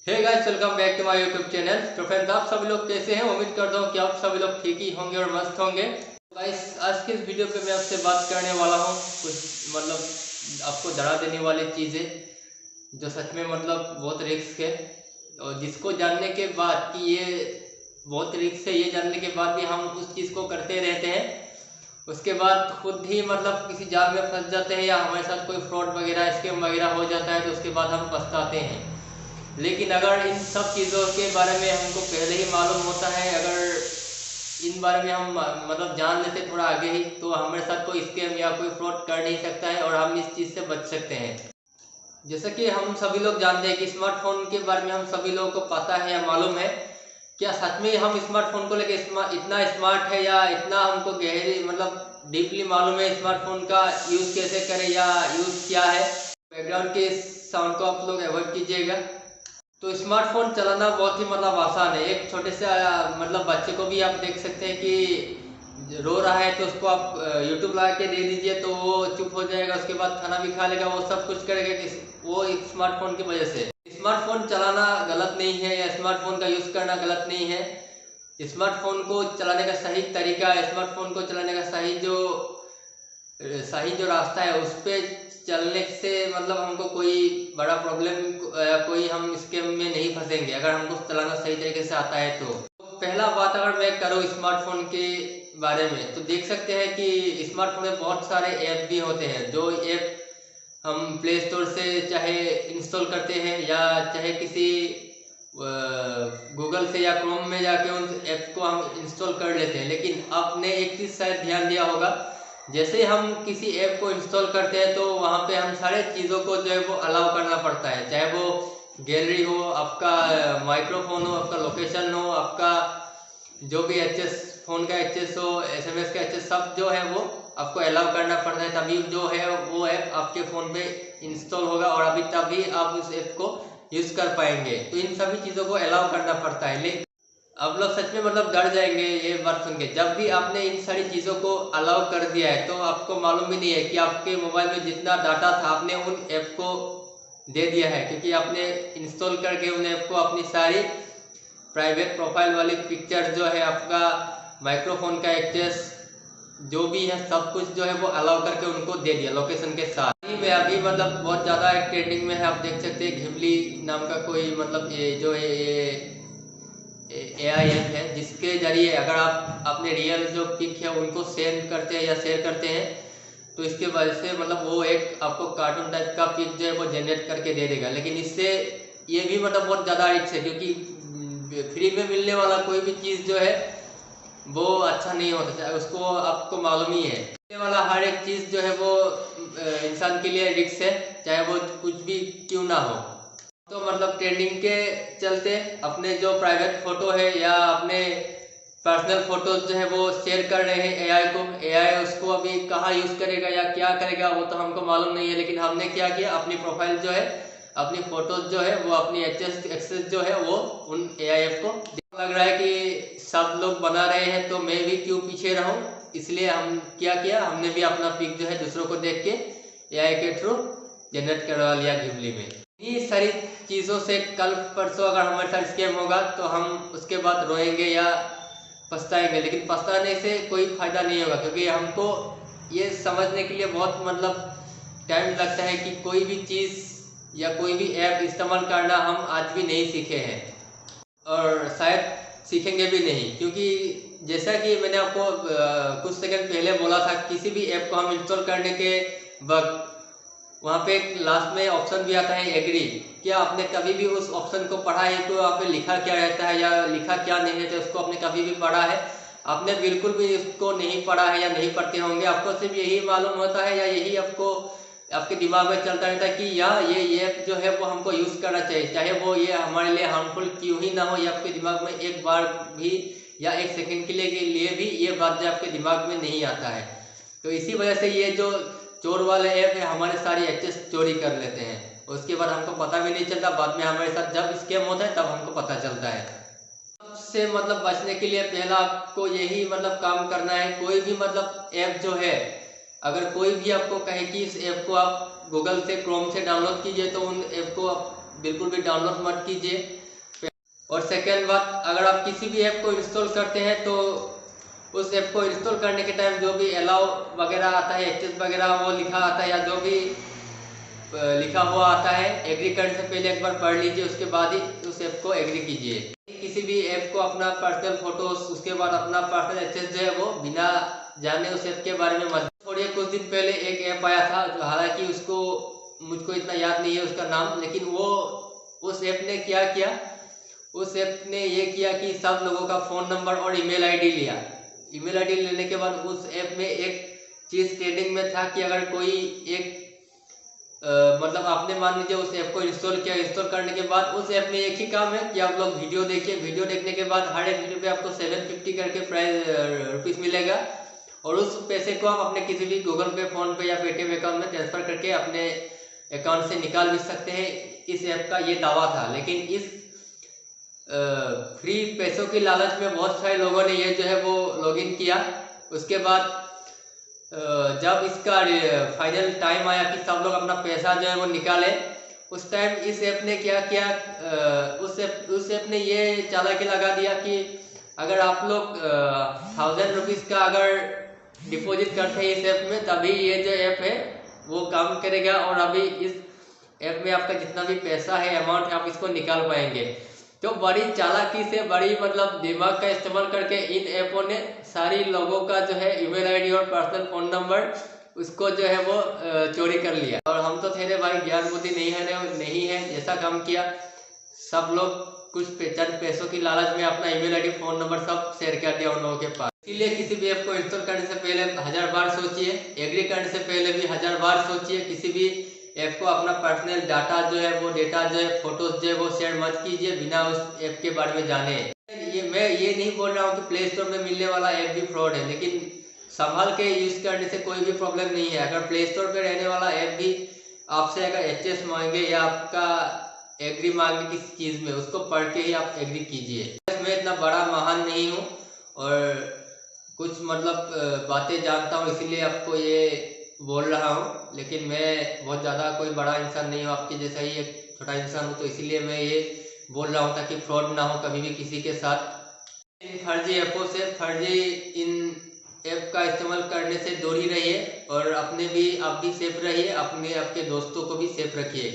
Hey guys, welcome back to my YouTube channel. तो friends, आप सभी लोग कैसे हैं? उम्मीद करता हूँ कि आप सभी लोग ठीक ही होंगे और मस्त होंगे। गाइस, आज के इस वीडियो पे मैं आपसे बात करने वाला हूँ कुछ आपको डरा देने वाली चीज़ें जो सच में बहुत रिस्क है, और जिसको जानने के बाद कि ये बहुत रिस्क है, ये जानने के बाद भी हम उस चीज़ को करते रहते हैं। उसके बाद खुद ही किसी जाल में फंस जाते हैं, या हमारे साथ कोई फ्रॉड वगैरह स्कैम वगैरह हो जाता है, तो उसके बाद हम पछताते हैं। लेकिन अगर इन सब चीज़ों के बारे में हमको पहले ही मालूम होता है, अगर इन बारे में हम जान लेते थोड़ा आगे ही, तो हमारे साथ कोई स्कैम या कोई फ्रॉड कर नहीं सकता है और हम इस चीज़ से बच सकते हैं। जैसा कि हम सभी लोग जानते हैं कि स्मार्टफोन के बारे में हम सभी लोगों को पता है या मालूम है। क्या सच में हम स्मार्टफोन को लेकर इतना स्मार्ट है, या इतना हमको गहरी डीपली मालूम है स्मार्टफोन का यूज़ कैसे करें या यूज़ क्या है? बैकग्राउंड के साउंड को आप लोग अवॉइड कीजिएगा। तो स्मार्टफोन चलाना बहुत ही आसान है। एक छोटे से बच्चे को भी आप देख सकते हैं कि रो रहा है, तो उसको आप यूट्यूब लगा के दे दीजिए तो वो चुप हो जाएगा, उसके बाद खाना भी खा लेगा, वो सब कुछ करेगा कि वो एक स्मार्टफोन की वजह से। स्मार्टफोन चलाना गलत नहीं है, या स्मार्टफोन का यूज़ करना गलत नहीं है। स्मार्टफोन को चलाने का सही तरीका, स्मार्टफोन को चलाने का सही जो रास्ता है, उस पर चलने से हमको कोई बड़ा प्रॉब्लम या कोई हम स्कैम में नहीं फंसेंगे, अगर हमको चलाना सही तरीके से आता है तो। पहला बात अगर मैं करूँ स्मार्टफोन के बारे में, तो देख सकते हैं कि स्मार्टफोन में बहुत सारे ऐप भी होते हैं, जो ऐप हम प्ले स्टोर से चाहे इंस्टॉल करते हैं, या चाहे किसी गूगल से या क्रोम में जाके उन ऐप को हम इंस्टॉल कर लेते हैं। लेकिन आपने एक चीज़ शायद ध्यान दिया होगा, जैसे हम किसी ऐप को इंस्टॉल करते हैं तो वहाँ पे हम सारे चीज़ों को जो है वो अलाउ करना पड़ता है, चाहे वो गैलरी हो, आपका माइक्रोफोन हो, आपका लोकेशन हो, आपका जो भी एचएस, फ़ोन का एचएस हो, एसएमएस का एचएस, सब जो है वो आपको अलाउ करना पड़ता है, तभी जो है वो ऐप आपके फ़ोन पे इंस्टॉल होगा, और अभी तभी आप उस ऐप को यूज़ कर पाएंगे। तो इन सभी चीज़ों को अलाउ करना पड़ता है। लेकिन आप लोग सच में डर जाएंगे ये बात सुन के। जब भी आपने इन सारी चीज़ों को अलाउ कर दिया है, तो आपको मालूम भी नहीं है कि आपके मोबाइल में जितना डाटा था आपने उन ऐप को दे दिया है, क्योंकि आपने इंस्टॉल करके उन ऐप को अपनी सारी प्राइवेट प्रोफाइल वाली पिक्चर जो है, आपका माइक्रोफोन का एक्सेस जो भी है, सब कुछ जो है वो अलाउ करके उनको दे दिया लोकेशन के साथ। में अभी बहुत ज़्यादा ट्रेंडिंग में है, आप देख सकते हैं घिबली नाम का कोई ये जो है AI ऐप है, जिसके जरिए अगर आप अपने रियल जो पिक है उनको सेंड करते हैं या शेयर करते हैं, तो इसके वजह से वो एक आपको कार्टून टाइप का पिक जो है वो जनरेट करके दे देगा। लेकिन इससे ये भी बहुत ज़्यादा रिस्क है, क्योंकि फ्री में मिलने वाला कोई भी चीज़ जो है वो अच्छा नहीं होता, चाहे उसको आपको मालूम ही है। मिलने वाला हर एक चीज़ जो है वो इंसान के लिए रिस्क है, चाहे वो कुछ भी क्यों ना हो। तो ट्रेंडिंग के चलते अपने जो प्राइवेट फोटो है या अपने पर्सनल फोटोज जो है वो शेयर कर रहे हैं AI को। AI उसको अभी कहाँ यूज़ करेगा या क्या करेगा वो तो हमको मालूम नहीं है, लेकिन हमने क्या किया, अपनी प्रोफाइल जो है, अपनी फोटोज जो है वो, अपनी एक्सेस जो है वो उन AI ऐप को लग रहा है कि सब लोग बना रहे हैं तो मैं भी क्यों पीछे रहूं। इसलिए हम क्या किया, हमने भी अपना पिक जो है दूसरों को देख के AI के थ्रू जनरेट करवा लिया घिबली में। ये सारी चीज़ों से कल परसों अगर हमारे साथ स्कैम होगा तो हम उसके बाद रोएंगे या पछताएंगे, लेकिन पछताने से कोई फायदा नहीं होगा, क्योंकि हमको ये समझने के लिए बहुत टाइम लगता है कि कोई भी चीज़ या कोई भी ऐप इस्तेमाल करना हम आज भी नहीं सीखे हैं, और शायद सीखेंगे भी नहीं। क्योंकि जैसा कि मैंने आपको कुछ सेकंड पहले बोला था, किसी भी ऐप को हम इंस्टॉल करने के वक्त वहाँ पे एक लास्ट में ऑप्शन भी आता है एग्री। क्या आपने कभी भी उस ऑप्शन को पढ़ा है, तो वहाँ पे लिखा क्या रहता है या लिखा क्या नहीं रहता है, उसको आपने कभी भी पढ़ा है? आपने बिल्कुल भी इसको नहीं पढ़ा है या नहीं पढ़ते होंगे। आपको सिर्फ यही मालूम होता है या यही आपको आपके दिमाग में चलता रहता है कि ये ऐप जो है वो हमको यूज़ करना चाहिए, चाहे वो ये हमारे लिए हार्मफुल क्यों ही ना हो। ये आपके दिमाग में एक बार भी या एक सेकंड के लिए भी ये बात जो आपके दिमाग में नहीं आता है। तो इसी वजह से ये जो चोर वाले ऐप है हमारे सारी एक्सेस चोरी कर लेते हैं, उसके बाद हमको पता भी नहीं चलता। बाद में हमारे साथ जब स्कैम होता है तब हमको पता चलता है। सबसे बचने के लिए पहला आपको यही काम करना है। कोई भी ऐप जो है, अगर कोई भी आपको कहे कि इस ऐप को आप गूगल से, क्रोम से डाउनलोड कीजिए, तो उन ऐप को आप बिल्कुल भी डाउनलोड मत कीजिए। और सेकेंड बात, अगर आप किसी भी ऐप को इंस्टॉल करते हैं तो उस ऐप को इंस्टॉल करने के टाइम जो भी अलाउ वगैरह आता है, एक्सेस वगैरह वो लिखा आता है, या जो भी लिखा हुआ आता है, एग्री करने से पहले एक बार पढ़ लीजिए, उसके बाद ही उस ऐप को एग्री कीजिए। किसी भी ऐप को अपना पर्सनल फोटोज, उसके बाद अपना पर्सनल एक्सेस जो है वो बिना जाने उस ऐप के बारे में मत छोड़िए। कुछ दिन पहले एक ऐप आया था, जो हालांकि उसको मुझको इतना याद नहीं है उसका नाम, लेकिन वो उस ऐप ने क्या किया, उस ऐप ने ये किया कि सब लोगों का फ़ोन नंबर और ईमेल आईडी लिया। ईमेल आईडी लेने के बाद उस ऐप में एक चीज़ ट्रेंडिंग में था कि अगर कोई एक मतलब आपने मान लीजिए उस ऐप को इंस्टॉल किया, इंस्टॉल करने के बाद उस ऐप में एक ही काम है कि आप लोग वीडियो देखिए, वीडियो देखने के बाद हर एक वीडियो पे आपको 750 करके प्राइस रुपीस मिलेगा, और उस पैसे को आप अपने किसी भी गूगल पे, फोन पे या पेटीएम अकाउंट में ट्रांसफर करके अपने अकाउंट से निकाल भी सकते हैं। इस ऐप का ये दावा था, लेकिन इस फ्री पैसों की लालच में बहुत सारे लोगों ने ये जो है वो लॉगिन किया। उसके बाद जब इसका फाइनल टाइम आया कि सब लोग अपना पैसा जो है वो निकाले, उस टाइम इस ऐप ने क्या किया, उस ऐप ने ये चालाकी लगा दिया कि अगर आप लोग 1000 रुपीज़ का अगर डिपॉजिट करते हैं इस ऐप में, तभी ये जो ऐप है वो काम करेगा, और अभी इस ऐप में आपका जितना भी पैसा है, अमाउंट है, आप इसको निकाल पाएंगे। तो बड़ी चालाकी से, बड़ी मतलब दिमाग का इस्तेमाल करके इन ऐपों ने सारी लोगों का जो है ईमेल आईडी और पर्सनल फोन नंबर उसको जो है वो चोरी कर लिया। और हम तो थे भाई ज्ञान बुद्धि नहीं है ऐसा काम किया। सब लोग कुछ चंद पैसों की लालच में अपना ईमेल आईडी, फोन नंबर सब शेयर कर दिया उन लोगों के पास। इसीलिए किसी भी ऐप को इंस्टॉल करने से पहले 1000 बार सोचिए, एग्री करने से पहले भी 1000 बार सोचिए। किसी भी ऐप को अपना पर्सनल डाटा जो है वो डेटा जो है, फोटोज जो है वो शेयर मत कीजिए बिना उस ऐप के बारे में जाने। मैं ये नहीं बोल रहा हूँ कि प्ले स्टोर में मिलने वाला ऐप भी फ्रॉड है, लेकिन संभाल के यूज करने से कोई भी प्रॉब्लम नहीं है। अगर प्ले स्टोर पे रहने वाला ऐप भी आपसे अगर एचएस मांगे या आपका एग्री मांगे किसी चीज में, उसको पढ़ के ही आप एग्री कीजिए। मैं इतना बड़ा महान नहीं हूँ और कुछ मतलब बातें जानता हूँ, इसीलिए आपको ये बोल रहा हूँ, लेकिन मैं बहुत ज़्यादा कोई बड़ा इंसान नहीं हूँ, आपके जैसा ही एक छोटा इंसान हूँ। तो इसीलिए मैं ये बोल रहा हूँ ताकि फ्रॉड ना हो कभी भी किसी के साथ। इन फर्जी ऐपों से, फर्जी इन ऐप का इस्तेमाल करने से दूर ही रहिए, और आप भी सेफ रहिए, आपके दोस्तों को भी सेफ रखिए।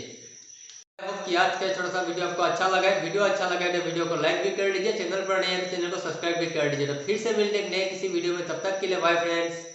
कि आज का छोटा सा वीडियो आपको अच्छा लगा है। वीडियो अच्छा लगा है तो वीडियो को लाइक भी कर लीजिए, चैनल पर नए हैं तो चैनल को सब्सक्राइब भी कर लीजिए। तो फिर से मिलते हैं नए किसी वीडियो में, तब तक के लिए बाय फ्रेंड्स।